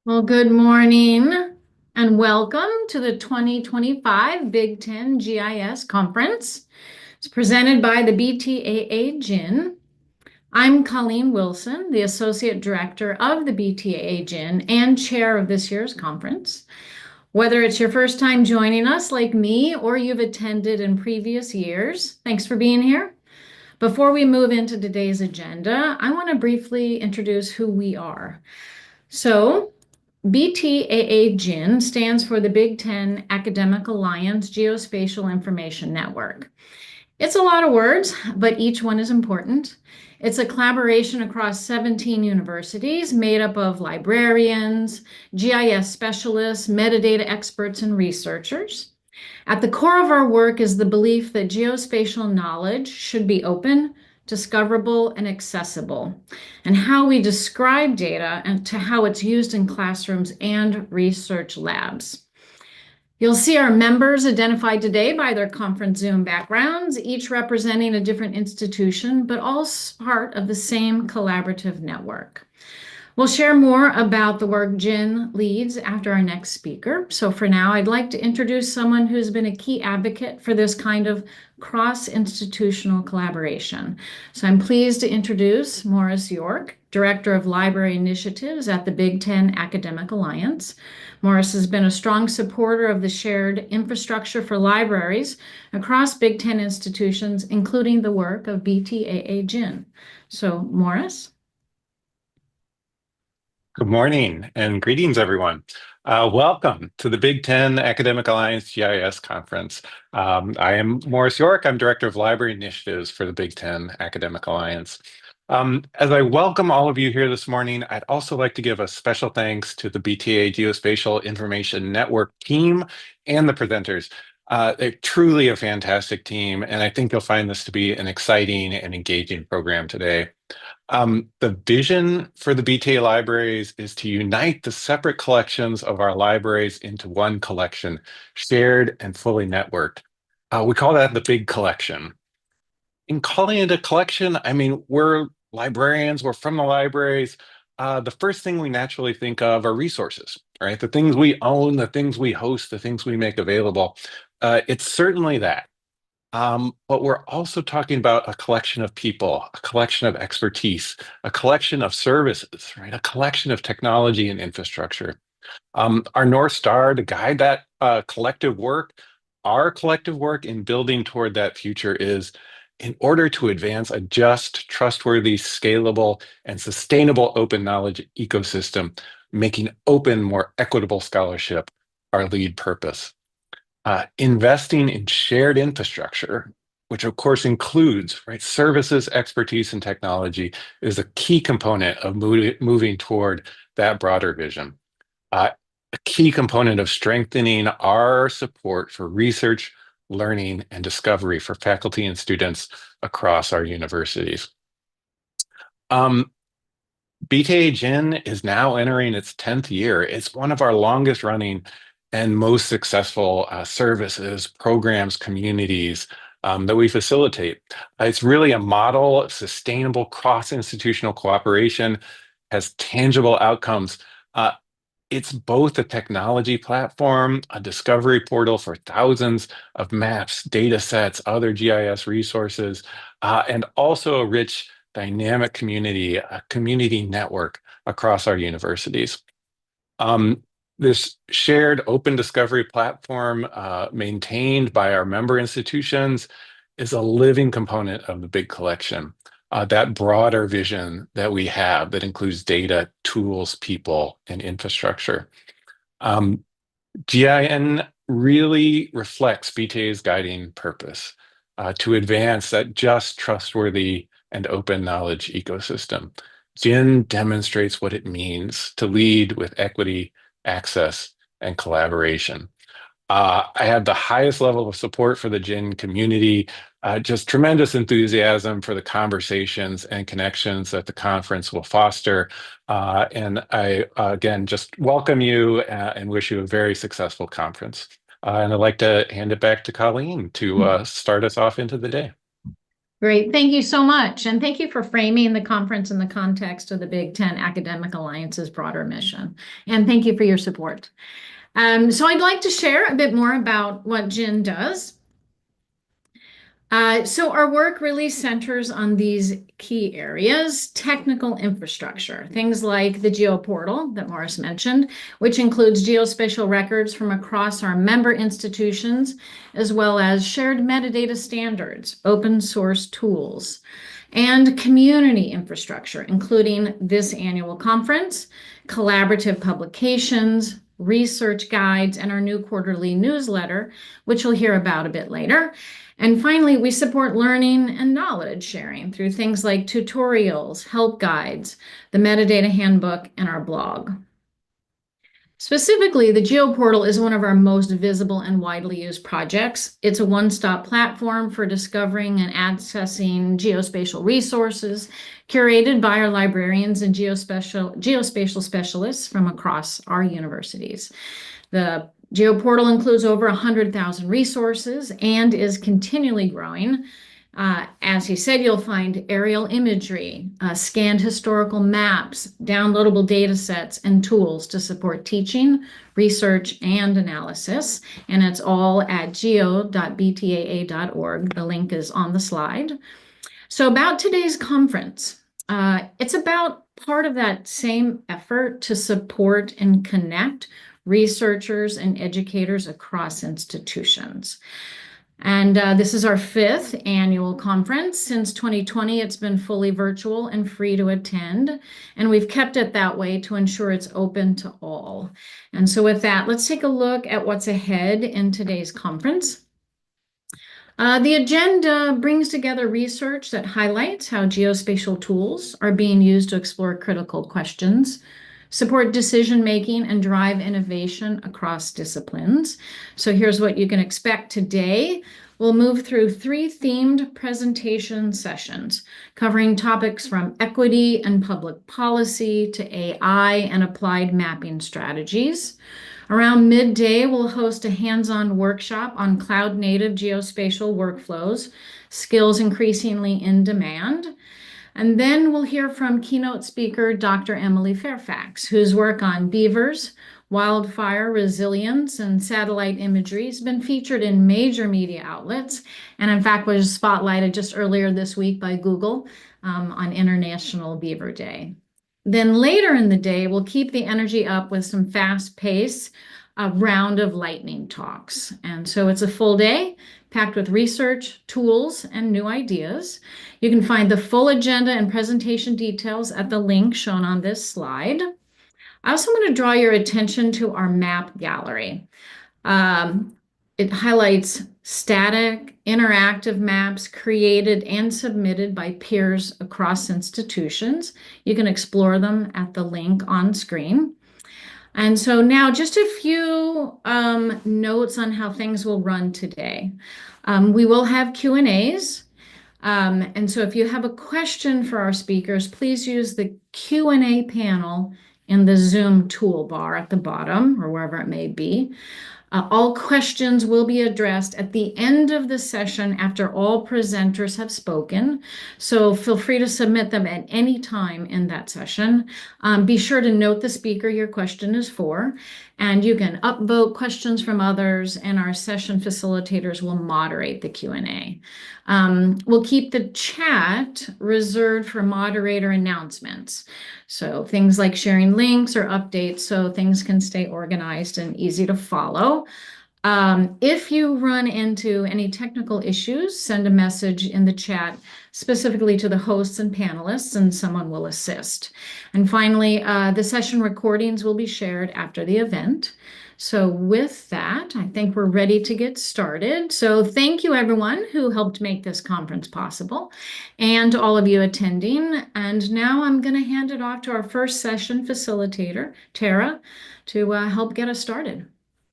Well, good morning and welcome to the 2025 Big Ten GIS Conference. It's presented by the BTAA GIN. I'm Colleen Wilson, the Associate Director of the BTAA GIN and Chair of this year's conference. Whether it's your first time joining us like me or you've attended in previous years, thanks for being here. Before we move into today's agenda, I want to briefly introduce who we are. So, BTAA GIN stands for the Big Ten Academic Alliance Geospatial Information Network. It's a lot of words, but each one is important. It's a collaboration across 17 universities made up of librarians, GIS specialists, metadata experts, and researchers. At the core of our work is the belief that geospatial knowledge should be open, discoverable, and accessible, and how we describe data and to how it's used in classrooms and research labs. You'll see our members identified today by their conference Zoom backgrounds, each representing a different institution, but all part of the same collaborative network. We'll share more about the work GIN leads after our next speaker. So for now, I'd like to introduce someone who's been a key advocate for this kind of cross-institutional collaboration. So I'm pleased to introduce Morris York, Director of Library Initiatives at the Big Ten Academic Alliance. Morris has been a strong supporter of the shared infrastructure for libraries across Big Ten institutions, including the work of BTAA GIN. So Morris? Good morning and greetings, everyone. Welcome to the Big Ten Academic Alliance GIS Conference. I am Morris York. I'm Director of Library Initiatives for the Big Ten Academic Alliance. As I welcome all of you here this morning, I'd also like to give a special thanks to the BTA Geospatial Information Network team and the presenters. They're truly a fantastic team, and I think you'll find this to be an exciting and engaging program today. The vision for the BTA libraries is to unite the separate collections of our libraries into one collection, shared and fully networked. We call that the big collection. In calling it a collection, I mean, we're librarians, we're from the libraries. The first thing we naturally think of are resources, right? The things we own, the things we host, the things we make available. It's certainly that. But we're also talking about a collection of people, a collection of expertise, a collection of services, right? A collection of technology and infrastructure. Our North Star to guide that collective work, our collective work in building toward that future is in order to advance a just, trustworthy, scalable, and sustainable open knowledge ecosystem, making open, more equitable scholarship our lead purpose. Investing in shared infrastructure, which of course includes right, services, expertise, and technology, is a key component of moving toward that broader vision. A key component of strengthening our support for research, learning, and discovery for faculty and students across our universities. BTA GIN is now entering its 10th year. It's one of our longest running and most successful services, programs, communities that we facilitate. It's really a model of sustainable cross-institutional cooperation, has tangible outcomes. It's both a technology platform, a discovery portal for thousands of maps, data sets, other GIS resources, and also a rich dynamic community, a community network across our universities. This shared open discovery platform maintained by our member institutions is a living component of the big collection. That broader vision that we have that includes data, tools, people, and infrastructure. GIN really reflects BTA's guiding purpose to advance that just, trustworthy, and open knowledge ecosystem. GIN demonstrates what it means to lead with equity, access, and collaboration. I have the highest level of support for the GIN community, just tremendous enthusiasm for the conversations and connections that the conference will foster. And I, again, just welcome you and wish you a very successful conference. And I'd like to hand it back to Colleen to start us off into the day. Great. Thank you so much. And thank you for framing the conference in the context of the Big Ten Academic Alliance's broader mission. And thank you for your support. So I'd like to share a bit more about what GIN does. So our work really centers on these key areas: technical infrastructure, things like the GeoPortal that Morris mentioned, which includes geospatial records from across our member institutions, as well as shared metadata standards, open source tools, and community infrastructure, including this annual conference, collaborative publications, research guides, and our new quarterly newsletter, which you'll hear about a bit later. And finally, we support learning and knowledge sharing through things like tutorials, help guides, the metadata handbook, and our blog. Specifically, the GeoPortal is one of our most visible and widely used projects. It's a one-stop platform for discovering and accessing geospatial resources, curated by our librarians and geospatial specialists from across our universities. The GeoPortal includes over 100,000 resources and is continually growing. As he said, you'll find aerial imagery, scanned historical maps, downloadable data sets, and tools to support teaching, research, and analysis. And it's all at geo.btaa.org. The link is on the slide. So about today's conference, it's about part of that same effort to support and connect researchers and educators across institutions. And this is our 5th annual conference. Since 2020, it's been fully virtual and free to attend. And we've kept it that way to ensure it's open to all. And so with that, let's take a look at what's ahead in today's conference. The agenda brings together research that highlights how geospatial tools are being used to explore critical questions, support decision-making, and drive innovation across disciplines. So here's what you can expect today. We'll move through 3 themed presentation sessions covering topics from equity and public policy to AI and applied mapping strategies. Around midday, we'll host a hands-on workshop on cloud-native geospatial workflows, skills increasingly in demand. And then we'll hear from keynote speaker Dr. Emily Fairfax, whose work on beavers, wildfire resilience, and satellite imagery has been featured in major media outlets, and in fact was spotlighted just earlier this week by Google on International Beaver Day. Then later in the day, we'll keep the energy up with some fast pace, a round of lightning talks. And so it's a full day packed with research, tools, and new ideas. You can find the full agenda and presentation details at the link shown on this slide. I also want to draw your attention to our map gallery. It highlights static, interactive maps created and submitted by peers across institutions. You can explore them at the link on screen. And so now just a few notes on how things will run today. We will have Q&As. And so if you have a question for our speakers, please use the Q&A panel in the Zoom toolbar at the bottom or wherever it may be. All questions will be addressed at the end of the session after all presenters have spoken. So feel free to submit them at any time in that session. Be sure to note the speaker your question is for, and you can upvote questions from others, and our session facilitators will moderate the Q&A. We'll keep the chat reserved for moderator announcements. So things like sharing links or updates so things can stay organized and easy to follow. If you run into any technical issues, send a message in the chat specifically to the hosts and panelists, and someone will assist. And finally, the session recordings will be shared after the event. So with that, I think we're ready to get started. So thank you everyone who helped make this conference possible, and to all of you attending. And now I'm going to hand it off to our first session facilitator, Tara, to help get us started.